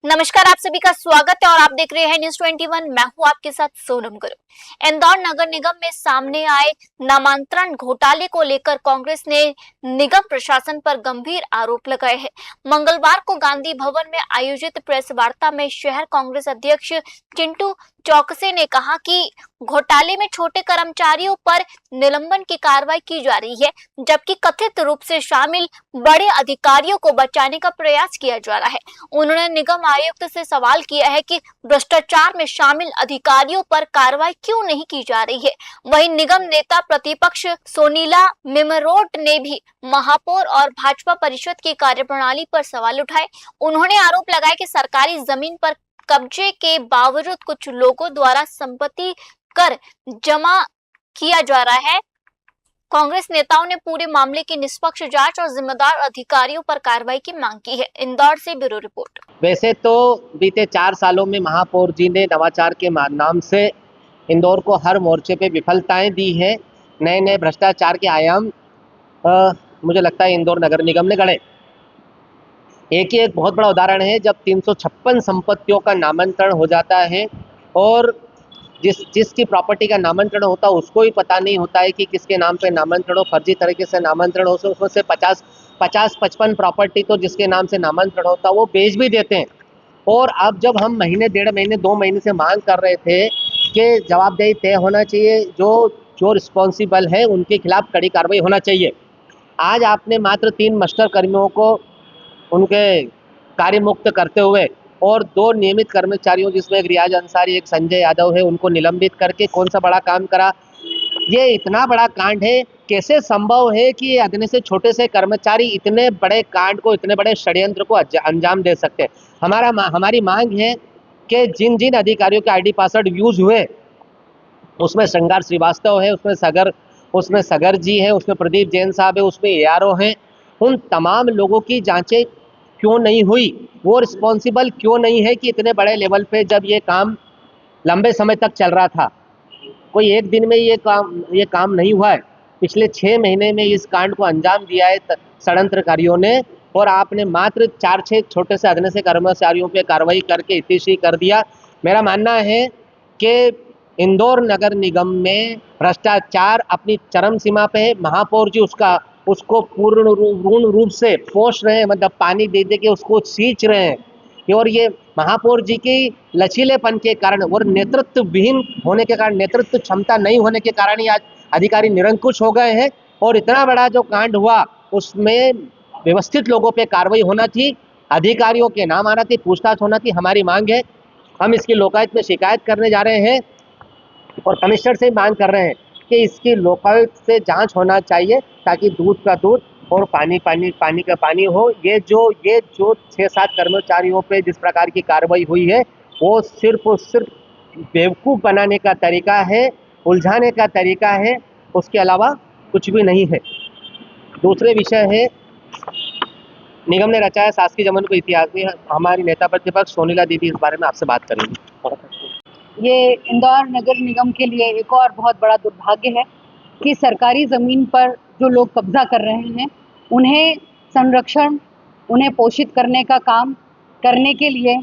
नमस्कार, आप सभी का स्वागत है और आप देख रहे हैं न्यूज 21। मैं हूं आपके साथ सोनम गुरु। इंदौर नगर निगम में सामने आए नामांतरण घोटाले को लेकर कांग्रेस ने निगम प्रशासन पर गंभीर आरोप लगाए हैं। मंगलवार को गांधी भवन में आयोजित प्रेस वार्ता में शहर कांग्रेस अध्यक्ष चिंटू चौकसे ने कहा कि घोटाले में छोटे कर्मचारियों पर निलंबन की कार्रवाई की जा रही है, जबकि कथित रूप से शामिल बड़े अधिकारियों को बचाने का प्रयास किया जा रहा है। उन्होंने निगम आयुक्त से सवाल किया है कि भ्रष्टाचार में शामिल अधिकारियों पर कार्रवाई क्यों नहीं की जा रही है। वहीं निगम नेता प्रतिपक्ष सोनीला मिमरोट ने भी महापौर और भाजपा परिषद की कार्यप्रणाली पर सवाल उठाए। उन्होंने आरोप लगाया कि सरकारी जमीन पर कब्जे के बावजूद कुछ लोगों द्वारा संपत्ति कर जमा किया जा रहा है। कांग्रेस नेताओं ने पूरे मामले की निष्पक्ष जांच और जिम्मेदार अधिकारियों पर कार्रवाई की मांग की है। इंदौर से ब्यूरो रिपोर्ट। वैसे तो बीते 4 सालों में महापौर जी ने नवाचार के नाम से इंदौर को हर मोर्चे पे विफलताएं दी हैं। नए नए भ्रष्टाचार के आयाम मुझे लगता है इंदौर नगर निगम ने गढ़े। एक ही एक बहुत बड़ा उदाहरण है जब 356 संपत्तियों का नामांतरण हो जाता है और जिसकी प्रॉपर्टी का नामांतरण होता है उसको ही पता नहीं होता है कि किसके नाम पे नामांतरण हो, फर्जी तरीके से नामांतरण हो, उसमें से 50-55 प्रॉपर्टी तो जिसके नाम से नामांतरण होता है वो बेच भी देते हैं। और अब जब हम महीने 1.5 महीने 2 महीने से मांग कर रहे थे कि जवाबदेही तय होना चाहिए, जो रिस्पॉन्सिबल है उनके खिलाफ कड़ी कार्रवाई होना चाहिए। आज आपने मात्र 3 मस्टर कर्मियों को उनके कार्य मुक्त करते हुए और 2 नियमित कर्मचारियों जिसमें एक रियाज अंसारी एक संजय यादव है उनको निलंबित करके कौन सा बड़ा काम करा। ये इतना बड़ा कांड है, कैसे संभव है कि ये अदने से छोटे से कर्मचारी इतने बड़े कांड को, इतने बड़े षड्यंत्र को अंजाम दे सकते हैं। हमारी मांग है कि जिन जिन अधिकारियों के आईडी पासवर्ड यूज हुए उसमें श्रृंगार श्रीवास्तव है, उसमें सगर जी है, उसमें प्रदीप जैन साहब है, उसमें एआरओ हैं, उन तमाम लोगों की जांचें क्यों नहीं हुई, वो रिस्पॉन्सिबल क्यों नहीं है कि इतने बड़े लेवल पे जब ये काम लंबे समय तक चल रहा था, कोई एक दिन में ये काम नहीं हुआ है। पिछले 6 महीने में इस कांड को अंजाम दिया है षड्यंत्रकारियों ने और आपने मात्र 4-6 छोटे से अदने से कर्मचारियों पे कार्रवाई करके इतिश्री कर दिया। मेरा मानना है कि इंदौर नगर निगम में भ्रष्टाचार अपनी चरम सीमा पे है। महापौर जी उसको पूर्ण रूप से पोष रहे हैं, मतलब पानी दे दे के उसको सींच रहे हैं। और ये महापौर जी की लचीलेपन के कारण और नेतृत्व विहीन होने के कारण, नेतृत्व क्षमता नहीं होने के कारण ही आज अधिकारी निरंकुश हो गए हैं। और इतना बड़ा जो कांड हुआ उसमें व्यवस्थित लोगों पे कार्रवाई होना थी, अधिकारियों के नाम आना थी, पूछताछ होना थी। हमारी मांग है, हम इसकी लोकायुक्त में शिकायत करने जा रहे हैं और कमिश्नर से मांग कर रहे हैं कि इसकी लोकायुक्त से जांच होना चाहिए ताकि दूध का दूध और पानी का पानी हो। ये जो 6-7 कर्मचारियों पे जिस प्रकार की कार्रवाई हुई है वो सिर्फ और सिर्फ बेवकूफ़ बनाने का तरीका है, उलझाने का तरीका है, उसके अलावा कुछ भी नहीं है। दूसरे विषय है, निगम ने रचाया शासकीय जमीन को इतिहास में। हमारी नेता प्रतिपक्ष सोनीला दीदी इस बारे में आपसे बात करेंगी। ये इंदौर नगर निगम के लिए एक और बहुत बड़ा दुर्भाग्य है कि सरकारी ज़मीन पर जो लोग कब्जा कर रहे हैं उन्हें संरक्षण, उन्हें पोषित करने का काम करने के लिए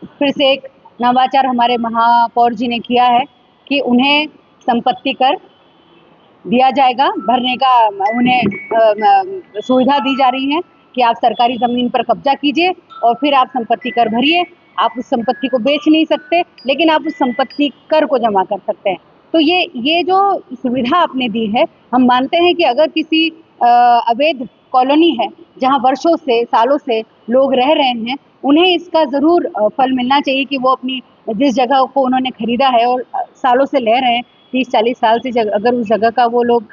फिर से एक नवाचार हमारे महापौर जी ने किया है कि उन्हें संपत्ति कर दिया जाएगा, भरने का उन्हें सुविधा दी जा रही है कि आप सरकारी ज़मीन पर कब्जा कीजिए और फिर आप संपत्ति कर भरिए। आप उस संपत्ति को बेच नहीं सकते, लेकिन आप उस संपत्ति कर को जमा कर सकते हैं। तो ये जो सुविधा आपने दी है, हम मानते हैं कि अगर किसी अवैध कॉलोनी है जहां वर्षों से, सालों से लोग रह रहे हैं, उन्हें इसका ज़रूर फल मिलना चाहिए कि वो अपनी जिस जगह को उन्होंने खरीदा है और सालों से ले रहे हैं, 30-40 साल से अगर उस जगह का वो लोग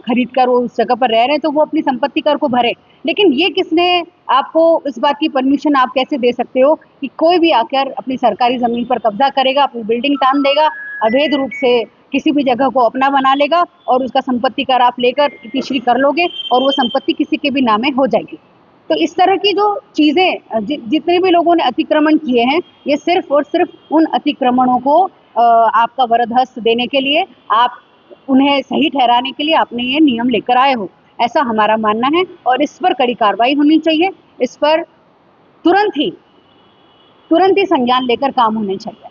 खरीद कर वो उस जगह पर रह रहे हैं तो वो अपनी संपत्ति कर को भरे। लेकिन ये किसने आपको इस बात की परमिशन आप कैसे दे सकते हो कि कोई भी आकर अपनी सरकारी ज़मीन पर कब्जा करेगा, अपनी बिल्डिंग तान देगा, अवैध रूप से किसी भी जगह को अपना बना लेगा और उसका संपत्ति कर आप लेकर इतिश्री कर लोगे और वो संपत्ति किसी के भी नामे हो जाएगी। तो इस तरह की जो चीज़ें जितने भी लोगों ने अतिक्रमण किए हैं, ये सिर्फ और सिर्फ उन अतिक्रमणों को आपका वरदहस्त देने के लिए, आप उन्हें सही ठहराने के लिए आपने ये नियम लेकर आए हो, ऐसा हमारा मानना है। और इस पर कड़ी कार्रवाई होनी चाहिए। इस पर तुरंत ही तुरंत ही संज्ञान लेकर काम होने चाहिए।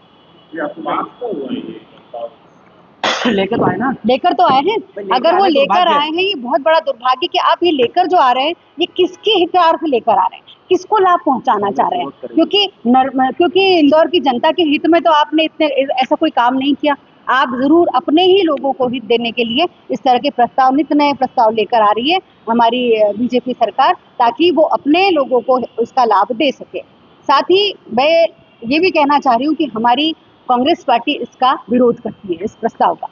लेके तो आए ना, लेकर तो आए हैं, अगर वो लेकर दुर्भाग्य। आए हैं, ये बहुत बड़ा दुर्भाग्य कि आप ये लेकर जो आ रहे हैं, ये किसके हितार्थ लेकर आ रहे हैं, किसको लाभ पहुंचाना चाह रहे हैं? क्योंकि इंदौर की जनता के हित में तो आपने इतने ऐसा कोई काम नहीं किया। आप जरूर अपने ही लोगों को हित देने के लिए इस तरह के प्रस्ताव, नित नए प्रस्ताव लेकर आ रही है हमारी बीजेपी सरकार, ताकि वो अपने लोगों को उसका लाभ दे सके। साथ ही मैं ये भी कहना चाह रही हूँ कि हमारी कांग्रेस पार्टी इसका विरोध करती है, इस प्रस्ताव का।